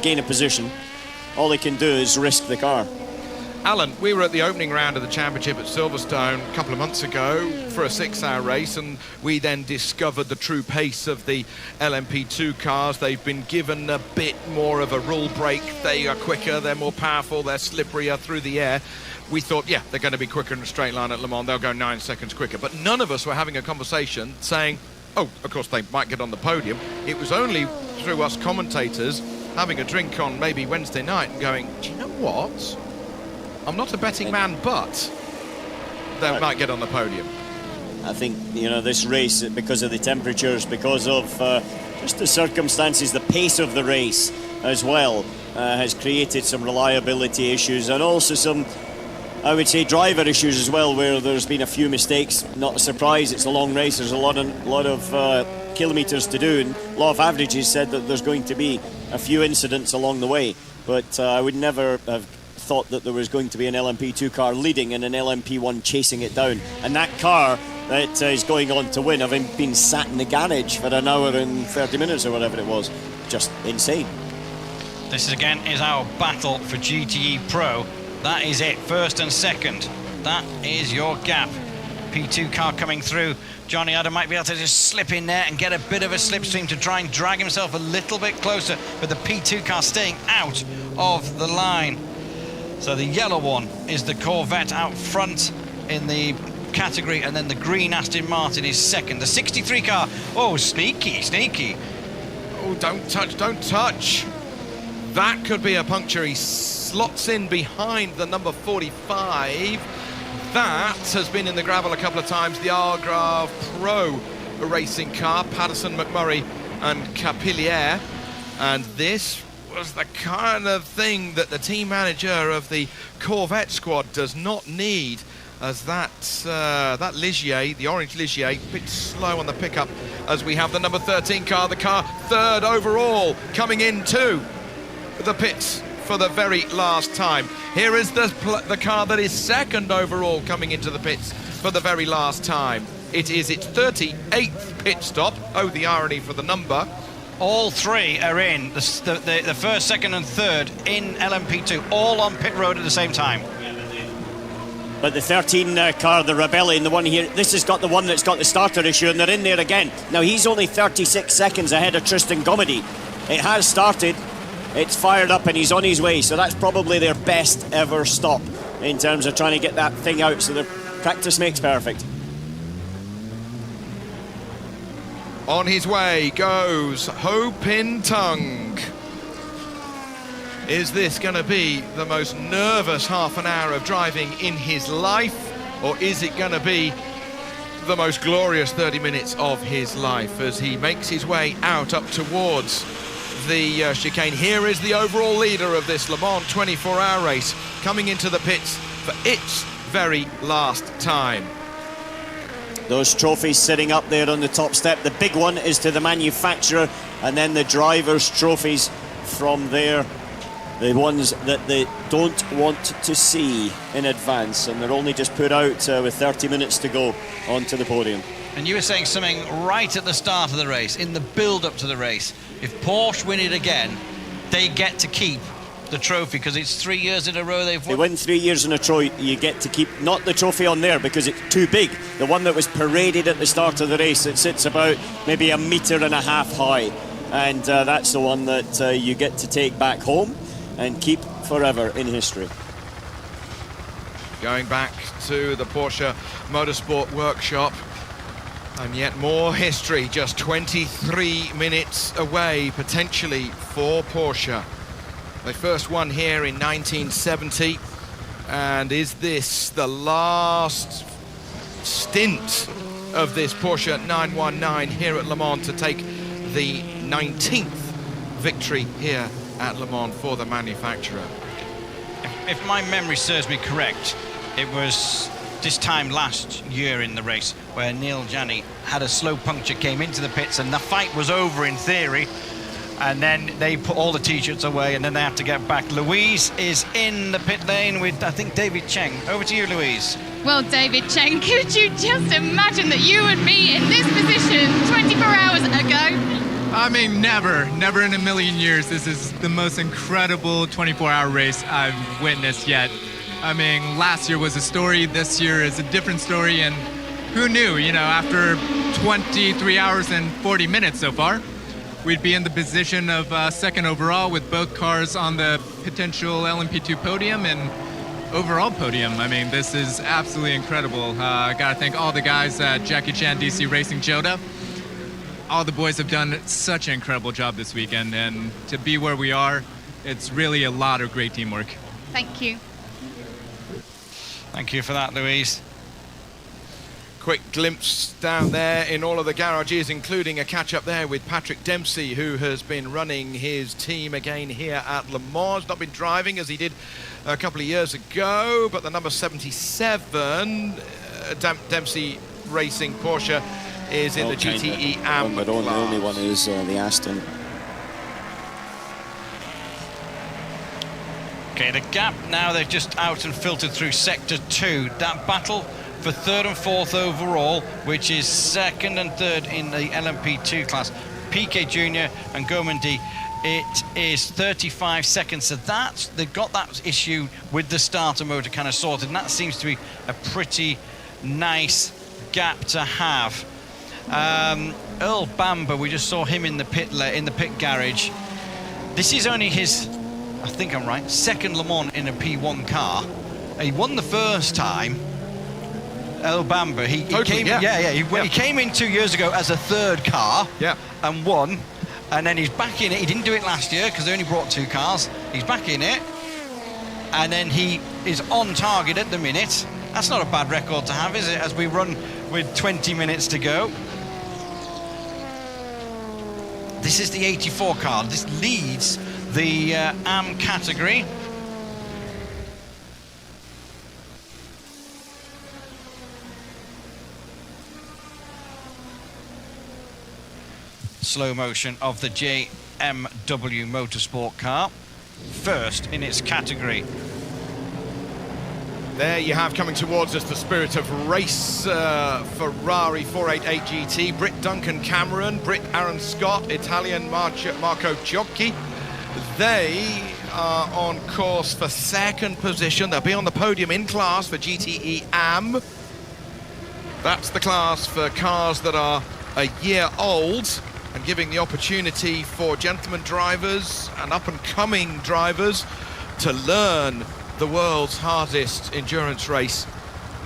gain a position. All he can do is risk the car. Alan, we were at the opening round of the championship at Silverstone a couple of months ago for a 6-hour race, and we then discovered the true pace of the LMP2 cars. They've been given a bit more of a rule break. They are quicker, they're more powerful, they're slipperier through the air. We thought, yeah, they're going to be quicker in a straight line at Le Mans. They'll go 9 seconds quicker. But none of us were having a conversation saying, oh, of course, they might get on the podium. It was only through us commentators having a drink on maybe Wednesday night and going, do you know what? I'm not a betting man, but they might get on the podium. I think, you know, this race, because of the temperatures, because of just the circumstances, the pace of the race as well, has created some reliability issues and also some, I would say, driver issues as well, where there's been a few mistakes. Not a surprise, it's a long race, there's a lot of kilometres to do, and Law of Averages said that there's going to be a few incidents along the way, but I would never have thought that there was going to be an LMP2 car leading and an LMP1 chasing it down. And that car that is going on to win, having been sat in the garage for an hour and 30 minutes or whatever it was, just insane. This again is our battle for GTE Pro. That is it, first and second. That is your gap. P2 car coming through. Johnny Adam might be able to just slip in there and get a bit of a slipstream to try and drag himself a little bit closer, but the P2 car staying out of the line. So the yellow one is the Corvette out front in the category, and then the green Aston Martin is second. The 63 car, oh, sneaky, sneaky. Oh, don't touch. That could be a puncture. He slots in behind the number 45. That has been in the gravel a couple of times. The Algarve Pro racing car, Patterson, McMurray and Capilliere. And this was the kind of thing that the team manager of the Corvette squad does not need, as that Ligier, the orange Ligier, a bit slow on the pickup, as we have the number 13 car, the car third overall, coming into the pits for the very last time. Here is the car that is second overall coming into the pits for the very last time. It is its 38th pit stop. Oh, the irony for the number. All three are in, the first, second and third in LMP2, all on pit road at the same time. But the 13 car, the Rebellion, the one here, this has got the one that's got the starter issue, and they're in there again. Now, he's only 36 seconds ahead of Tristan Gomedy. It has started, it's fired up, and he's on his way, so that's probably their best ever stop in terms of trying to get that thing out, so the practice makes perfect. On his way goes Ho Pin Tung. Is this going to be the most nervous half an hour of driving in his life, or is it going to be the most glorious 30 minutes of his life as he makes his way out up towards the chicane? Here is the overall leader of this Le Mans 24-hour race coming into the pits for its very last time. Those trophies sitting up there on the top step. The big one is to the manufacturer, and then the drivers' trophies from there. The ones that they don't want to see in advance, and they're only just put out with 30 minutes to go onto the podium. And you were saying something right at the start of the race, in the build-up to the race. If Porsche win it again, they get to keep the trophy, because it's 3 years in a row they've won. They win 3 years in a row, you get to keep not the trophy on there because it's too big. The one that was paraded at the start of the race, it sits about maybe 1.5 meters high, and that's the one that you get to take back home and keep forever in history. Going back to the Porsche Motorsport Workshop, and yet more history, just 23 minutes away potentially for Porsche. They first won here in 1970, and is this the last stint of this Porsche 919 here at Le Mans to take the 19th victory here at Le Mans for the manufacturer? If my memory serves me correct, it was this time last year in the race where Neil Janney had a slow puncture, came into the pits, and the fight was over in theory. And then they put all the t-shirts away, and then they have to get back. Louise is in the pit lane with, I think, David Cheng. Over to you, Louise. Well, David Cheng, could you just imagine that you and me in this position 24 hours ago? I mean, never in a million years. This is the most incredible 24-hour race I've witnessed yet. I mean, last year was a story, this year is a different story, and who knew, you know, after 23 hours and 40 minutes so far, we'd be in the position of second overall with both cars on the potential LMP2 podium and overall podium. I mean, this is absolutely incredible. I gotta thank all the guys at Jackie Chan DC Racing Joda. All the boys have done such an incredible job this weekend, and to be where we are, it's really a lot of great teamwork. Thank you. Thank you for that, Louise. Quick glimpse down there in all of the garages, including a catch-up there with Patrick Dempsey, who has been running his team again here at Le Mans. Not been driving as he did a couple of years ago, but the number 77 Dempsey Racing Porsche is in the GTE AM But the only one is the Aston. Okay, the gap now, they're just out and filtered through sector 2. That battle for third and fourth overall, which is second and third in the LMP2 class, Piquet Jr. and Gomendy, it is 35 seconds. So that's, they've got that issue with the starter motor kind of sorted, and that seems to be a pretty nice gap to have. Earl Bamber, we just saw him in the pit garage. This is only his, I think I'm right, second Le Mans in a P1 car. He won the first time. Earl Bamber, he came in 2 years ago as a third car, and won, and then he's back in it. He didn't do it last year because they only brought 2 cars. He's back in it, and then he is on target at the minute. That's not a bad record to have, is it, as we run with 20 minutes to go. This is the 84 car. This leads the AM category. Slow motion of the JMW Motorsport car, first in its category. There you have coming towards us the spirit of race, Ferrari 488 GT, Brit Duncan Cameron, Brit Aaron Scott, Italian Marco Ciocchi. They are on course for second position. They'll be on the podium in class for GTE AM. That's the class for cars that are a year old, and giving the opportunity for gentlemen drivers and up-and-coming drivers to learn the world's hardest endurance race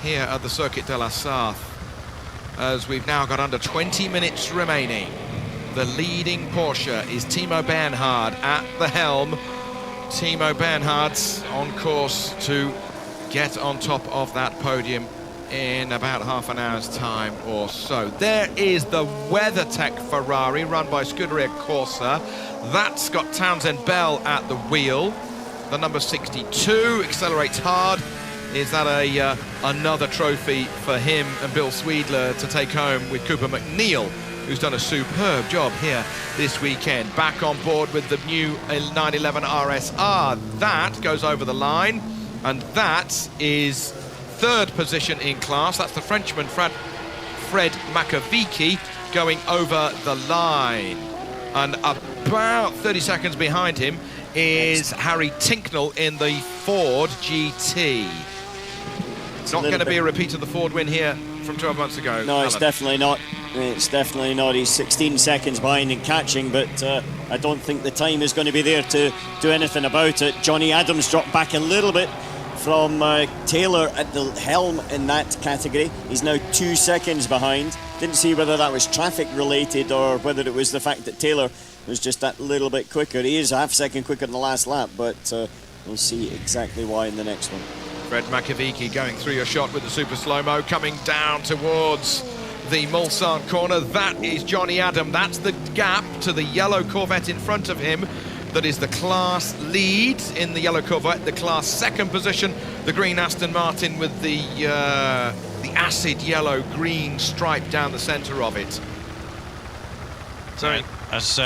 here at the Circuit de la Sarthe. As we've now got under 20 minutes remaining, the leading Porsche is Timo Bernhard at the helm. Timo Bernhard's on course to get on top of that podium in about half an hour's time or so. There is the WeatherTech Ferrari run by Scuderia Corsa. That's got Townsend Bell at the wheel. The number 62 accelerates hard. Is that another trophy for him and Bill Sweedler to take home with Cooper McNeil, who's done a superb job here this weekend. Back on board with the new 911 RSR. That goes over the line, and that is third position in class. That's the Frenchman Fred Makovici going over the line. And about 30 seconds behind him is Harry Tinknell in the Ford GT. It's not going to be a repeat of the Ford win here from 12 months ago. No, it's definitely not. It's definitely not. He's 16 seconds behind in catching, but I don't think the time is going to be there to do anything about it. Johnny Adams dropped back a little bit from Taylor at the helm in that category. He's now 2 seconds behind. Didn't see whether that was traffic related or whether it was the fact that Taylor was just that little bit quicker. He is a half second quicker than the last lap, but we'll see exactly why in the next one. Fred Makovici going through your shot with the super slow-mo, coming down towards the Mulsanne corner. That is Johnny Adam. That's the gap to the yellow Corvette in front of him. That is the class lead in the yellow Corvette, the class second position, the green Aston Martin with the acid yellow green stripe down the centre of it. So as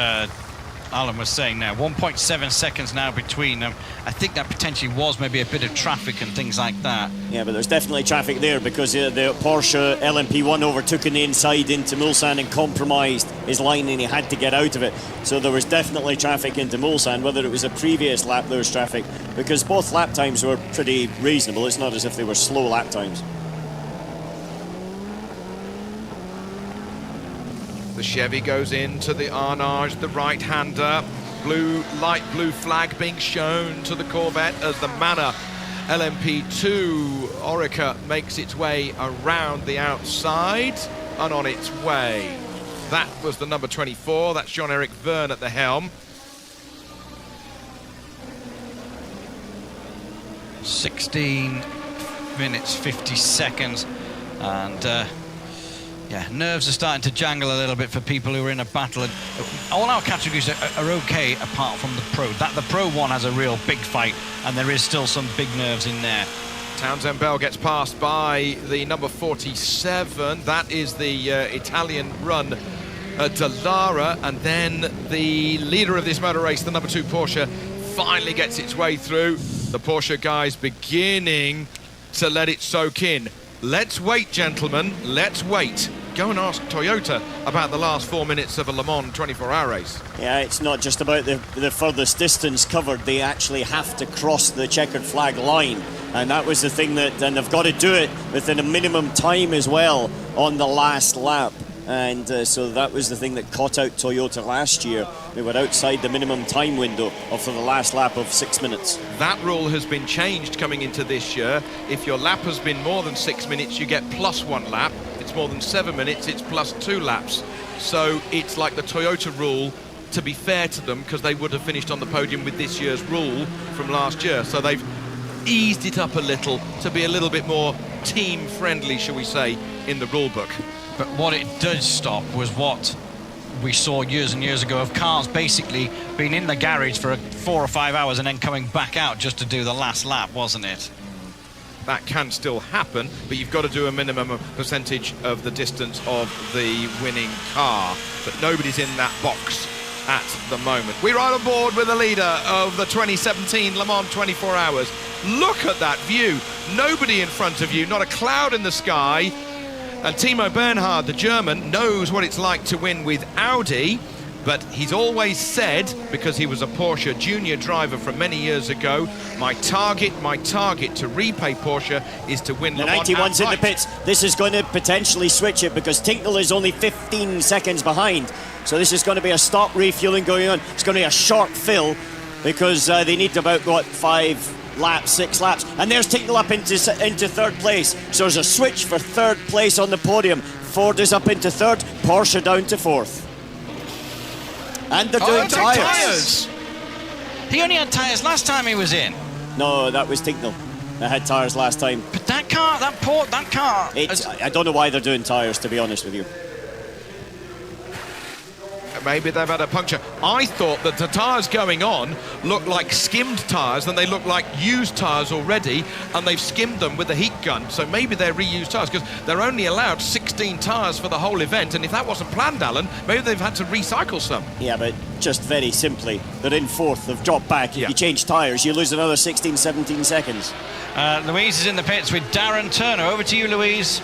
Alan was saying now. 1.7 seconds now between them. I think that potentially was maybe a bit of traffic and things like that. Yeah, but there's definitely traffic there because the Porsche LMP1 overtook in the inside into Mulsanne and compromised his line, and he had to get out of it. So there was definitely traffic into Mulsanne. Whether it was a previous lap there was traffic, because both lap times were pretty reasonable. It's not as if they were slow lap times. The Chevy goes into the Arnage, the right-hander. Light blue flag being shown to the Corvette as the Manor LMP2 Oreca makes its way around the outside and on its way. That was the number 24. That's Jean-Eric Vergne at the helm. 16 minutes, 50 seconds. And yeah, nerves are starting to jangle a little bit for people who are in a battle. And all our categories are okay apart from the Pro. The Pro one has a real big fight, and there is still some big nerves in there. Townsend Bell gets passed by the number 47. That is the Italian run Dallara, and then the leader of this motor race, the number 2 Porsche, finally gets its way through. The Porsche guys beginning to let it soak in. Let's wait, gentlemen, let's wait. Go and ask Toyota about the last 4 minutes of a Le Mans 24-hour race. Yeah, it's not just about the furthest distance covered. They actually have to cross the checkered flag line. And that was the thing and they've got to do it within a minimum time as well on the last lap. And so that was the thing that caught out Toyota last year. They were outside the minimum time window for the last lap of 6 minutes. That rule has been changed coming into this year. If your lap has been more than 6 minutes, you get +1 lap. If it's more than 7 minutes, it's +2 laps. So it's like the Toyota rule, to be fair to them, because they would have finished on the podium with this year's rule from last year. So they've eased it up a little to be a little bit more team-friendly, shall we say, in the rule book. But what it did stop was what we saw years and years ago of cars basically being in the garage for 4 or 5 hours and then coming back out just to do the last lap, wasn't it? That can still happen, but you've got to do a minimum percentage of the distance of the winning car. But nobody's in that box at the moment. We're right on board with the leader of the 2017 Le Mans 24 Hours. Look at that view. Nobody in front of you, not a cloud in the sky. And Timo Bernhard, the German, knows what it's like to win with Audi, but he's always said, because he was a Porsche junior driver from many years ago, my target to repay Porsche is to win Le Mans. The 91's in the pits. This is going to potentially switch it because Tincknell is only 15 seconds behind. So this is going to be a stop refueling going on. It's going to be a short fill because they need about, 5 laps, 6 laps. And there's Tincknell up into third place. So there's a switch for third place on the podium. Ford is up into third, Porsche down to fourth. And they're doing tyres. He only had tyres last time he was in. No, that was Tincknell. They had tyres last time. But that car. I don't know why they're doing tyres, to be honest with you. Maybe they've had a puncture. I thought that the tyres going on looked like skimmed tyres, and they look like used tyres already, and they've skimmed them with the heat gun. So maybe they're reused tyres, because they're only allowed 16 tyres for the whole event, and if that wasn't planned, Alan, maybe they've had to recycle some. Yeah, but just very simply, they're in fourth, they've dropped back. If you change tyres, you lose another 16, 17 seconds. Louise is in the pits with Darren Turner. Over to you, Louise.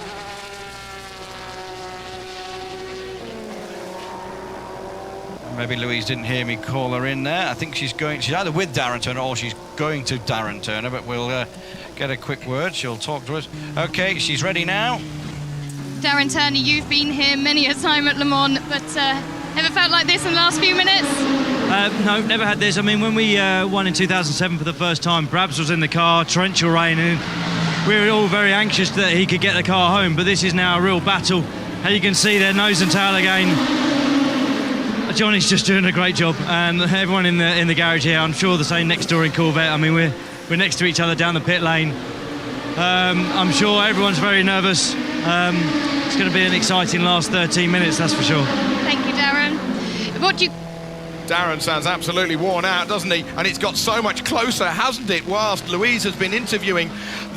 Maybe Louise didn't hear me call her in there. I think she's either with Darren Turner or she's going to Darren Turner, but we'll get a quick word. She'll talk to us. Okay, she's ready now. Darren Turner, you've been here many a time at Le Mans, but ever felt like this in the last few minutes? No, never had this. I mean, when we won in 2007 for the first time, Brabs was in the car, torrential rain, and we were all very anxious that he could get the car home, but this is now a real battle. As you can see there, nose and tail again. Johnny's just doing a great job, and everyone in the garage here, I'm sure the same next door in Corvette. I mean, we're next to each other down the pit lane. I'm sure everyone's very nervous. It's going to be an exciting last 13 minutes, that's for sure. Thank you, Darren. Darren sounds absolutely worn out, doesn't he? And it's got so much closer, hasn't it? Whilst Louise has been interviewing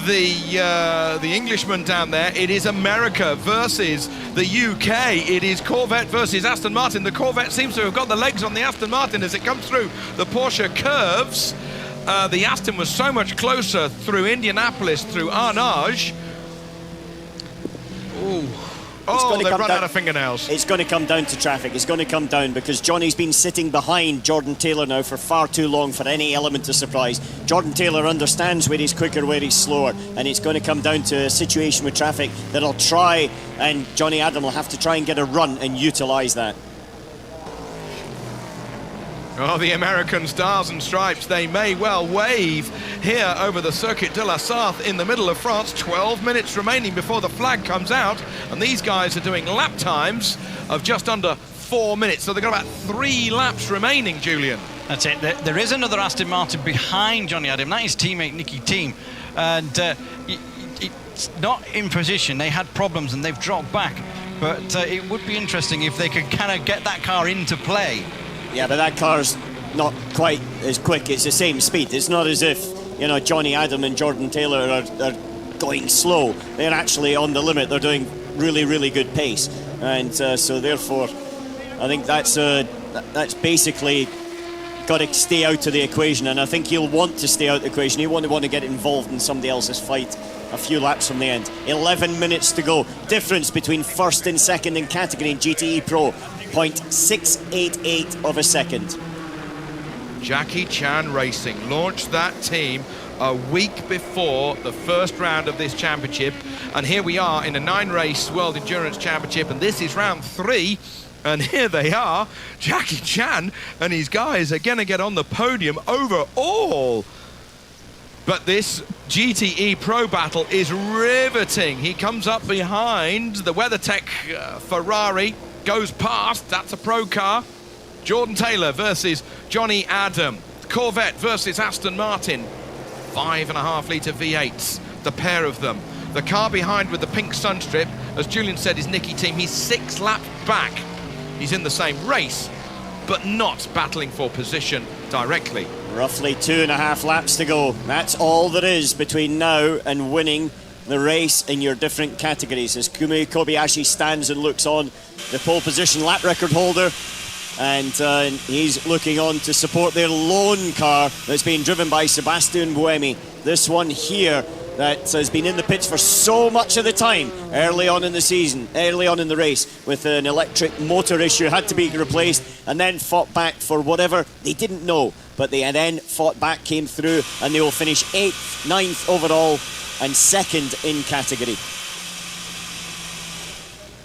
the Englishman down there, it is America versus the UK. It is Corvette versus Aston Martin. The Corvette seems to have got the legs on the Aston Martin as it comes through the Porsche curves. The Aston was so much closer through Indianapolis, through Arnage. Ooh. Oh, they've run out of fingernails. It's going to come down to traffic. It's going to come down because Johnny's been sitting behind Jordan Taylor now for far too long for any element of surprise. Jordan Taylor understands where he's quicker, where he's slower, and it's going to come down to a situation with traffic that'll try, and Johnny Adam will have to try and get a run and utilise that. Oh, the American Stars and Stripes, they may well wave here over the Circuit de la Sarthe in the middle of France. 12 minutes remaining before the flag comes out, and these guys are doing lap times of just under 4 minutes. So they've got about 3 laps remaining, Julian. That's it. There is another Aston Martin behind Johnny Adam. That is teammate Nicky Thiem. And it's not in position. They had problems and they've dropped back. But it would be interesting if they could kind of get that car into play. Yeah, but that car's not quite as quick. It's the same speed. It's not as if, you know, Johnny Adam and Jordan Taylor are going slow. They're actually on the limit. They're doing really, really good pace. And so therefore, I think that's basically got to stay out of the equation. And I think he'll want to stay out of the equation. He won't want to get involved in somebody else's fight a few laps from the end. 11 minutes to go. Difference between first and second in category in GTE Pro. 0.688 of a second. Jackie Chan Racing launched that team a week before the first round of this championship, and here we are in a 9-race World Endurance Championship, and this is round 3, and here they are. Jackie Chan and his guys are going to get on the podium overall. But this GTE Pro battle is riveting. He comes up behind the WeatherTech Ferrari, goes past, that's a pro car. Jordan Taylor versus Johnny Adam. Corvette versus Aston Martin. 5.5 litre V8s, the pair of them. The car behind with the pink sunstrip, as Julian said, is Nicky Thiem. He's 6 laps back. He's in the same race, but not battling for position directly. Roughly 2.5 laps to go. That's all there is between now and winning the race in your different categories. As Kumi Kobayashi stands and looks on, the pole position lap record holder, and he's looking on to support their lone car that's being driven by Sebastian Buemi. This one here that has been in the pits for so much of the time early on in the season, early on in the race, with an electric motor issue, had to be replaced, and then fought back for whatever they didn't know, but they then fought back, came through, and they will finish 8th, 9th overall and 2nd in category.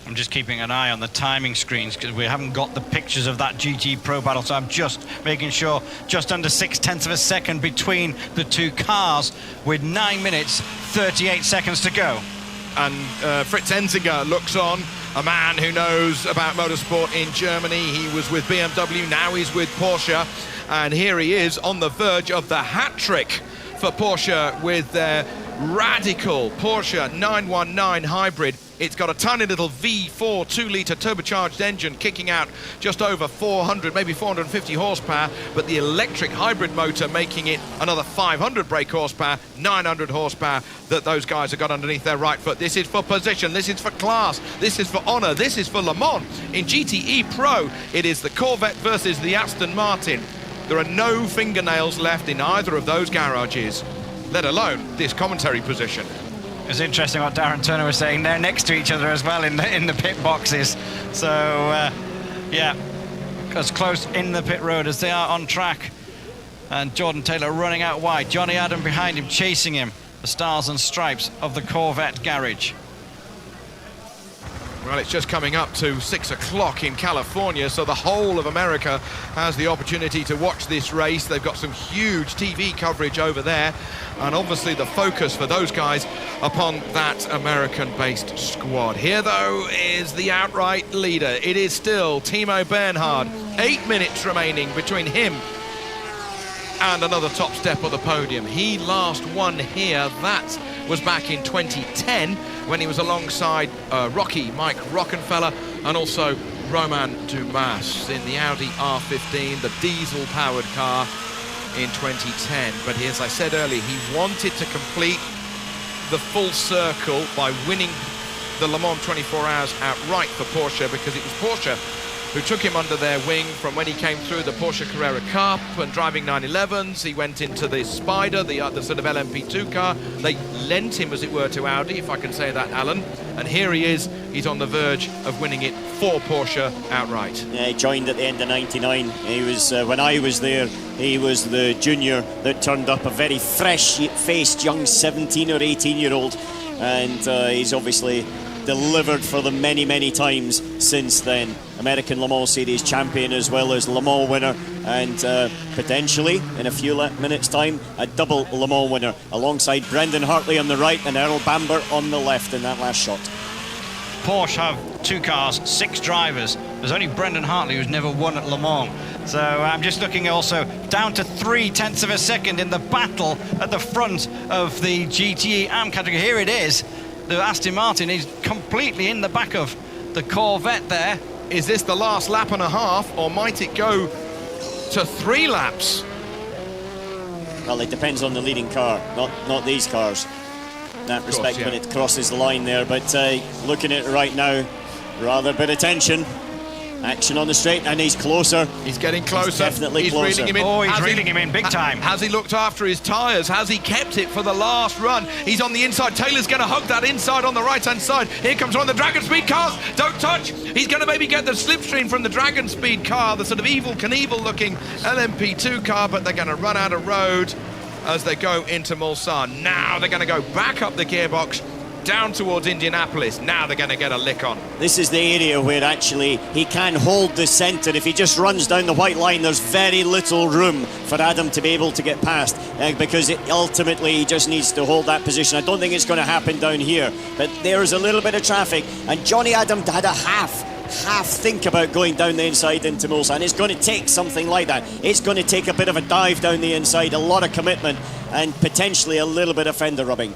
I'm just keeping an eye on the timing screens because we haven't got the pictures of that GT Pro battle, so I'm just making sure just under 0.6 of a second between the two cars with 9 minutes 38 seconds to go. And Fritz Enzinger looks on, a man who knows about motorsport in Germany. He was with BMW, now he's with Porsche, and here he is on the verge of the hat-trick for Porsche with their radical Porsche 919 hybrid. It's got a tiny little V4 2-litre turbocharged engine kicking out just over 400, maybe 450 horsepower, but the electric hybrid motor making it another 500 brake horsepower, 900 horsepower that those guys have got underneath their right foot. This is for position, this is for class, this is for honour, this is for Le Mans. In GTE Pro, it is the Corvette versus the Aston Martin. There are no fingernails left in either of those garages, let alone this commentary position. It's interesting what Darren Turner was saying. They're next to each other as well in the pit boxes. So, yeah, as close in the pit road as they are on track. And Jordan Taylor running out wide. Johnny Adam behind him, chasing him. The stars and stripes of the Corvette garage. Well, it's just coming up to 6 o'clock in California, so the whole of America has the opportunity to watch this race. They've got some huge TV coverage over there, and obviously the focus for those guys upon that American-based squad. Here, though, is the outright leader. It is still Timo Bernhard. 8 minutes remaining between him and another top step on the podium. He last won here. That was back in 2010 when he was alongside Rocky Mike Rockenfeller and also Romain Dumas in the Audi R15, the diesel-powered car in 2010. But as I said earlier, he wanted to complete the full circle by winning the Le Mans 24 Hours outright for Porsche, because it was Porsche who took him under their wing from when he came through the Porsche Carrera Cup and driving 911s. He went into the Spider, the sort of LMP2 car. They lent him, as it were, to Audi, if I can say that, Alan. And here he is. He's on the verge of winning it for Porsche outright. Yeah, he joined at the end of '99. He was, when I was there, he was the junior that turned up, a very fresh-faced young 17 or 18-year-old. And he's obviously delivered for them many, many times since then. American Le Mans Series champion as well as Le Mans winner, and potentially in a few minutes time a double Le Mans winner alongside Brendan Hartley on the right and Earl Bamber on the left in that last shot. Porsche have 2 cars, 6 drivers. There's only Brendan Hartley who's never won at Le Mans. So I'm just looking also down to 0.3 of a second in the battle at the front of the GTE AM category. Here it is. The Aston Martin is completely in the back of the Corvette there. Is this the last lap and a half, or might it go to 3 laps? Well, it depends on the leading car, not these cars. In that respect, when it crosses the line there. But looking at it right now, rather a bit of tension. Action on the straight, and he's closer. He's getting closer. He's definitely closer. Reeling him in. Oh, he's reeling him in big time. Has he looked after his tyres? Has he kept it for the last run? He's on the inside. Taylor's going to hug that inside on the right-hand side. Here comes one of the Dragon Speed cars. Don't touch. He's going to maybe get the slipstream from the Dragon Speed car, the sort of Evel Knievel-looking LMP2 car, but they're going to run out of road as they go into Mulsanne. Now they're going to go back up the gearbox, down towards Indianapolis. Now they're going to get a lick on. This is the area where actually he can hold the centre. If he just runs down the white line, there's very little room for Adam to be able to get past, because ultimately he just needs to hold that position. I don't think it's going to happen down here, but there's a little bit of traffic, and Johnny Adam had a half think about going down the inside into Mulsanne. It's going to take something like that. It's going to take a bit of a dive down the inside, a lot of commitment, and potentially a little bit of fender rubbing.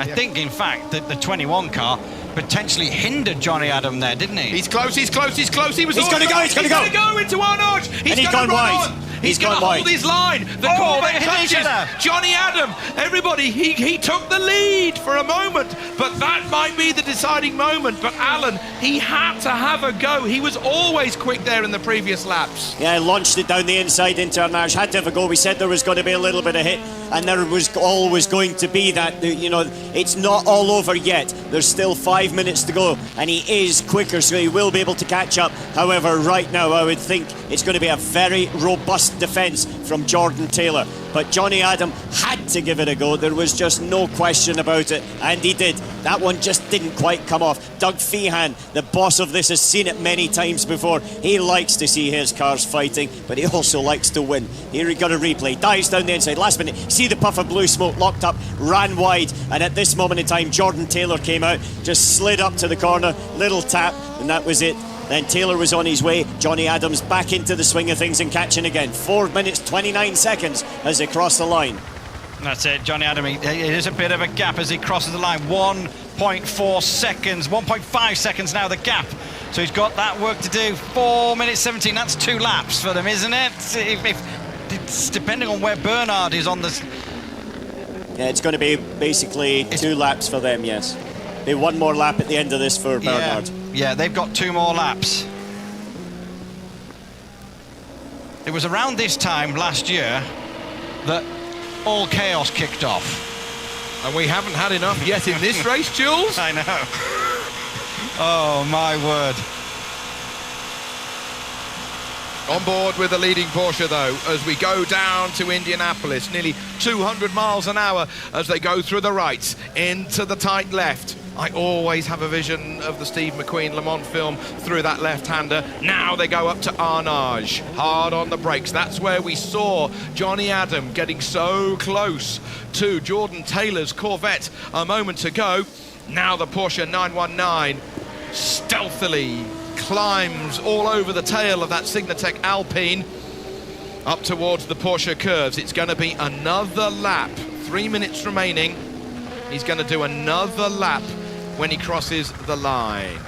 I think, in fact, that the 21 car potentially hindered Johnny Adam there, didn't he? He's close, he's close, he's close. He's going to go, he's going to go into Arnage. He's gone wide. He's going to hold his line. The Corvette touches Johnny Adam. Everybody, he took the lead for a moment, but that might be the deciding moment. But Alan, he had to have a go. He was always quick there in the previous laps. Yeah, launched it down the inside into Arnage. Had to have a go. We said there was going to be a little bit of hit, and there was always going to be that. You know, it's not all over yet. There's still 5 minutes to go, and he is quicker, so he will be able to catch up. However, right now, I would think it's going to be a very robust defence from Jordan Taylor. But Johnny Adam had to give it a go. There was just no question about it, and he did. That one just didn't quite come off. Doug Feehan, the boss of this, has seen it many times before. He likes to see his cars fighting, but he also likes to win. Here we got a replay. Dives down the inside. Last minute, see the puff of blue smoke, locked up, ran wide, and at this moment in time, Jordan Taylor came out, just slid up to the corner, little tap, and that was it. Then Taylor was on his way. Johnny Adams back into the swing of things and catching again. 4 minutes, 29 seconds as they cross the line. That's it, Johnny Adam. It is a bit of a gap as he crosses the line. 1.4 seconds, 1.5 seconds now, the gap. So he's got that work to do. 4 minutes 17, that's 2 laps for them, isn't it? It's depending on where Bernard is on this. Yeah, it's going to be basically 2 laps for them, yes. Be 1 more lap at the end of this for Bernard. Yeah, they've got 2 more laps. It was around this time last year that all chaos kicked off. And we haven't had enough yet in this race, Jules. I know. Oh, my word. On board with the leading Porsche, though, as we go down to Indianapolis, nearly 200 miles an hour as they go through the right into the tight left. I always have a vision of the Steve McQueen Le Mans film through that left-hander. Now they go up to Arnage, hard on the brakes. That's where we saw Johnny Adam getting so close to Jordan Taylor's Corvette a moment ago. Now the Porsche 919 stealthily climbs all over the tail of that Signatech Alpine up towards the Porsche curves. It's going to be another lap. 3 minutes remaining. He's going to do another lap when he crosses the line.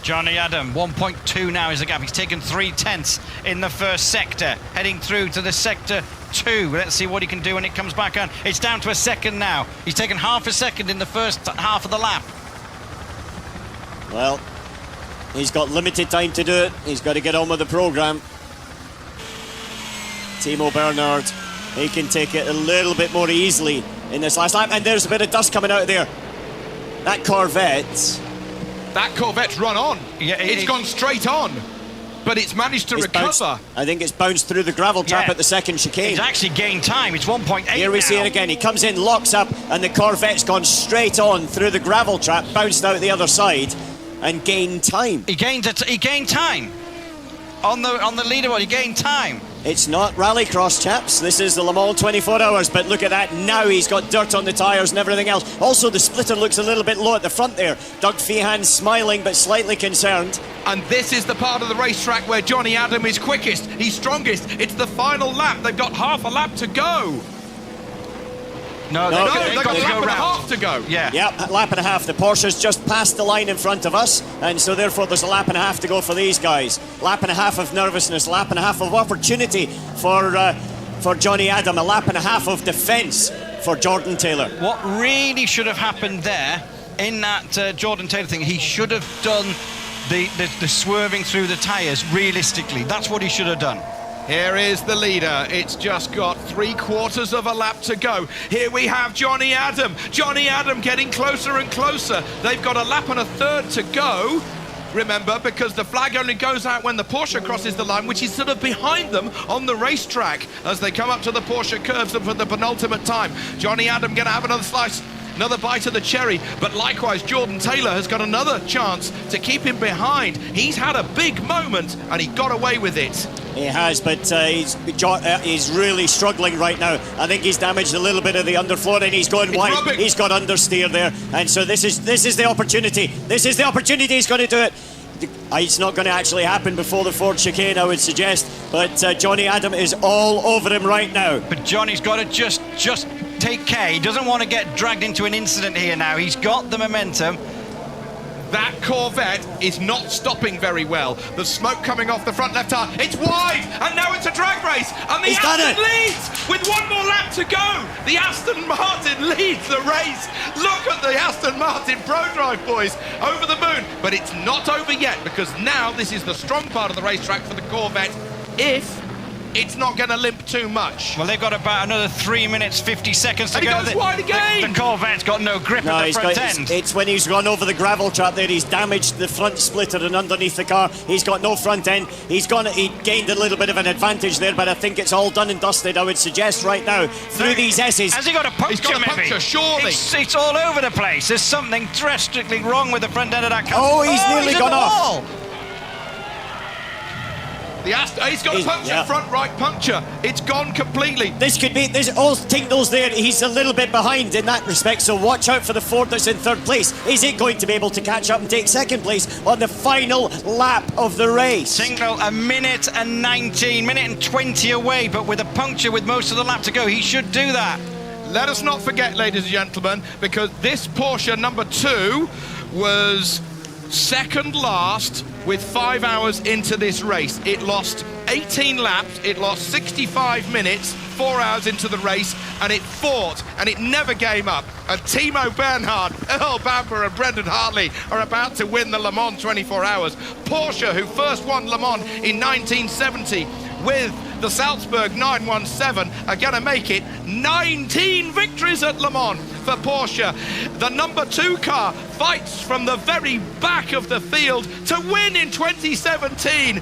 Johnny Adam, 1.2 now is the gap. He's taken 3/10 in the first sector, heading through to the sector 2. Let's see what he can do when it comes back on. It's down to a second now. He's taken half a second in the first half of the lap. Well, he's got limited time to do it. He's got to get on with the programme. Timo Bernhard, he can take it a little bit more easily in this last lap. And there's a bit of dust coming out of there. That Corvette's run on. Yeah, it's gone straight on. But it's managed to recover. Bounced, I think it's bounced through the gravel trap at the second chicane. He's actually gained time. It's 1.8 Here we see it again. He comes in, locks up, and the Corvette's gone straight on through the gravel trap, bounced out the other side, and gained time. He gained time on the leaderboard. He gained time. It's not rallycross, chaps. This is the Le Mans 24 Hours, but look at that. Now he's got dirt on the tyres and everything else. Also, the splitter looks a little bit low at the front there. Doug Feehan smiling, but slightly concerned. And this is the part of the racetrack where Johnny Adam is quickest. He's strongest. It's the final lap. They've got half a lap to go. No, they've got a lap and a half to go. Yeah, a lap and a half. The Porsche's just passed the line in front of us, and so therefore there's a lap and a half to go for these guys. Lap and a half of nervousness, lap and a half of opportunity for Johnny Adam, a lap and a half of defence for Jordan Taylor. What really should have happened there in that Jordan Taylor thing, he should have done the swerving through the tyres realistically. That's what he should have done. Here is the leader. It's just got 3/4 of a lap to go. Here we have Johnny Adam. Johnny Adam getting closer and closer. They've got a lap and a third to go. Remember, because the flag only goes out when the Porsche crosses the line, which is sort of behind them on the racetrack as they come up to the Porsche curves for the penultimate time. Johnny Adam going to have another slice, another bite of the cherry, but likewise Jordan Taylor has got another chance to keep him behind. He's had a big moment and he got away with it. He has, but he's really struggling right now. I think he's damaged a little bit of the underfloor and he's going wide. Rubbing. He's got understeer there, and so this is the opportunity. This is the opportunity. He's going to do it. It's not going to actually happen before the Ford chicane, I would suggest, but Johnny Adam is all over him right now. But Johnny's got to just take care. He doesn't want to get dragged into an incident here now. He's got the momentum. That Corvette is not stopping very well. The smoke coming off the front left tire. It's wide, and now it's a drag race. And the He's done Aston it. leads with one more lap to go. The Aston Martin leads the race. Look at the Aston Martin ProDrive boys over the moon. But it's not over yet, because now this is the strong part of the racetrack for the Corvette, if it's not going to limp too much. Well, they've got about another 3 minutes 50 seconds to And he go. goes wide again. The Corvette's got no grip at the front end. It's when he's run over the gravel trap there. He's damaged the front splitter and underneath the car. He got no front end. He gained a little bit of an advantage there, but I think it's all done and dusted, I would suggest, right now, through these S's. Has he got a puncture, He's got a maybe? puncture, surely. It's all over the place. There's something drastically wrong with the front end of that car. Oh, he's nearly in gone the off. wall. He's got a puncture, front right puncture. It's gone completely. There's all tingles there. He's a little bit behind in that respect, so watch out for the Ford that's in third place. Is it going to be able to catch up and take second place on the final lap of the race? Tingle, a minute and 19, minute and 20 away, but with a puncture with most of the lap to go, he should do that. Let us not forget, ladies and gentlemen, because this Porsche number 2 was second last with 5 hours into this race. It lost 18 laps, it lost 65 minutes, 4 hours into the race, and it fought, and it never gave up. And Timo Bernhard, Earl Bamber and Brendan Hartley are about to win the Le Mans 24 Hours. Porsche, who first won Le Mans in 1970 with the Salzburg 917, are going to make it 19 victories at Le Mans for Porsche. The number 2 car fights from the very back of the field to win in 2017.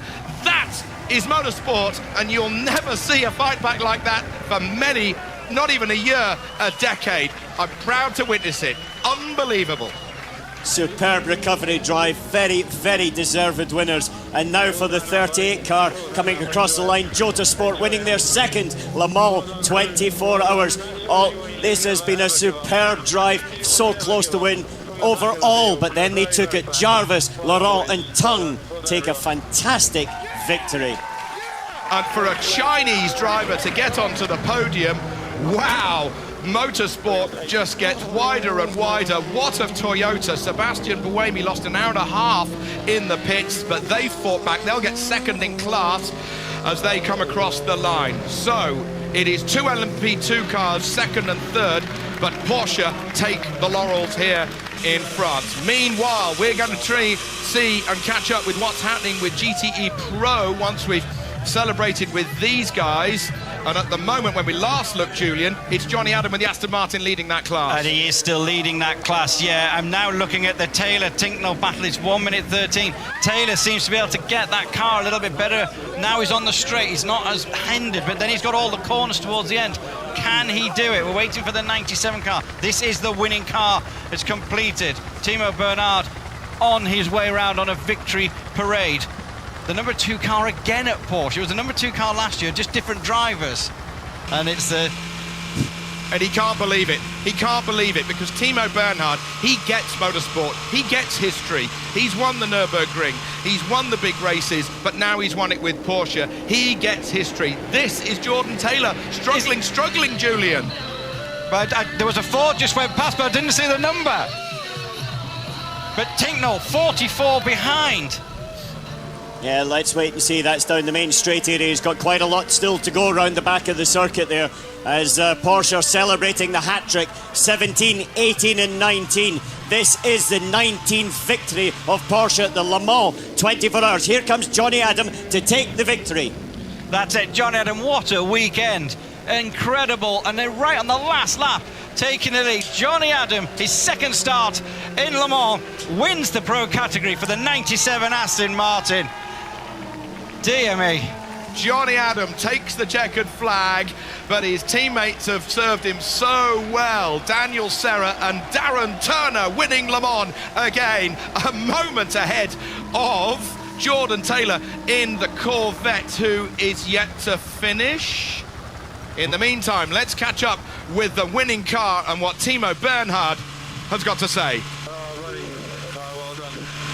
That is motorsport, and you'll never see a fight back like that for many, not even a year, a decade. I'm proud to witness it. Unbelievable. Superb recovery drive, very, very deserved winners. And now for the 38 car coming across the line, Jota Sport winning their second Le Mans 24 Hours. This has been a superb drive, so close to win overall, but then they took it. Jarvis, Laurent and Tung take a fantastic victory. And for a Chinese driver to get onto the podium, wow, Motorsport just gets wider and wider. What of Toyota? Sebastian Buemi lost an hour and a half in the pits, but they fought back. They'll get second in class as they come across the line. So it is two LMP2 cars, second and third, but Porsche take the laurels here in France. Meanwhile, we're going to see and catch up with what's happening with GTE Pro once we've celebrated with these guys. And at the moment when we last looked, Julian, it's Johnny Adam with the Aston Martin leading that class. And he is still leading that class, yeah. I'm now looking at the Taylor-Tinknell battle. It's 1 minute 13. Taylor seems to be able to get that car a little bit better. Now he's on the straight. He's not as hindered, but then he's got all the corners towards the end. Can he do it? We're waiting for the 97 car. This is the winning car. It's completed. Timo Bernhard on his way around on a victory parade. The number 2 car again at Porsche. It was the number 2 car last year, just different drivers. And it's the... And he can't believe it. He can't believe it because Timo Bernhard, he gets motorsport. He gets history. He's won the Nürburgring. He's won the big races, but now he's won it with Porsche. He gets history. This is Jordan Taylor. Struggling, Julian. But there was a Ford just went past, but I didn't see the number. But Tinknell, 44 behind. Yeah, let's wait and see. That's down the main straight area. He's got quite a lot still to go around the back of the circuit there as Porsche are celebrating the hat-trick, 17, 18 and 19. This is the 19th victory of Porsche at the Le Mans 24 Hours. Here comes Johnny Adam to take the victory. That's it, Johnny Adam, what a weekend. Incredible, and they're right on the last lap, taking the lead. Johnny Adam, his second start in Le Mans, wins the Pro category for the 97 Aston Martin. Dear me. Johnny Adam takes the checkered flag, but his teammates have served him so well. Daniel Serra and Darren Turner winning Le Mans again, a moment ahead of Jordan Taylor in the Corvette, who is yet to finish. In the meantime, let's catch up with the winning car and what Timo Bernhard has got to say.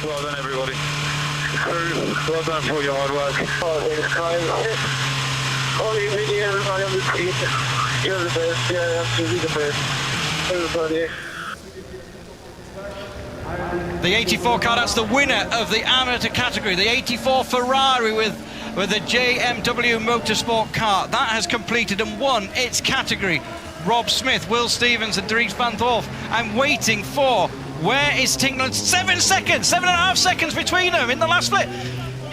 Well done, everybody. Well done for your hard work. Thanks, Kyle. All you everybody on the team. You're the best. Yeah, absolutely the best. Everybody. The 84 car, that's the winner of the amateur category. The 84 Ferrari with the JMW Motorsport car. That has completed and won its category. Rob Smith, Will Stevens and Dries Van Thorp. I'm waiting for... Where is Tinknell? 7 seconds, 7.5 seconds between them in the last split.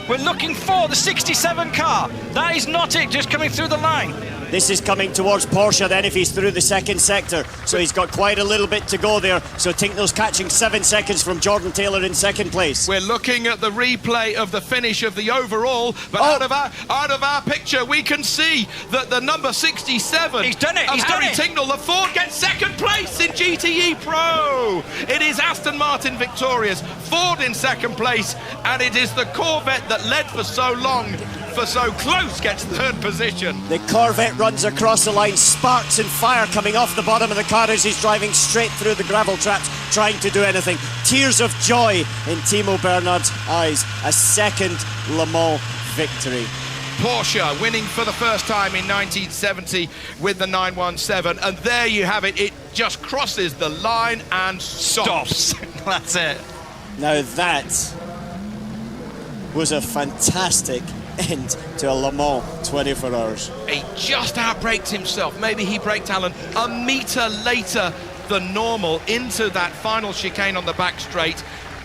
We're looking for the 67 car. That is not it, just coming through the line. This is coming towards Porsche then if he's through the second sector. So he's got quite a little bit to go there. So Tinknell's catching 7 seconds from Jordan Taylor in second place. We're looking at the replay of the finish of the overall, but out of our picture we can see that the number 67 he's done it, of he's Harry done it. Tinknell, the Ford, gets second place in GTE Pro. It is Aston Martin victorious, Ford in second place, and it is the Corvette that led for so long, for so close, gets third position. The Corvette runs across the line, sparks and fire coming off the bottom of the car as he's driving straight through the gravel traps, trying to do anything. Tears of joy in Timo Bernhard's eyes. A second Le Mans victory. Porsche winning for the first time in 1970 with the 917, and there you have it. It just crosses the line and stops. That's it. Now that was a fantastic end to a Le Mans 24 Hours. He just outbraked himself. Maybe he braked Alan a metre later than normal into that final chicane on the back straight.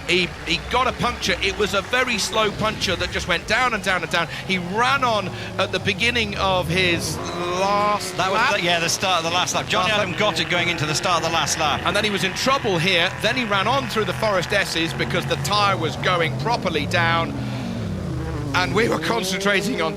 He got a puncture. It was a very slow puncture that just went down and down and down. He ran on at the beginning of his last lap. The start of the last lap. Johnny Adam got it going into the start of the last lap. And then he was in trouble here. Then he ran on through the Forest S's because the tyre was going properly down. And we were concentrating on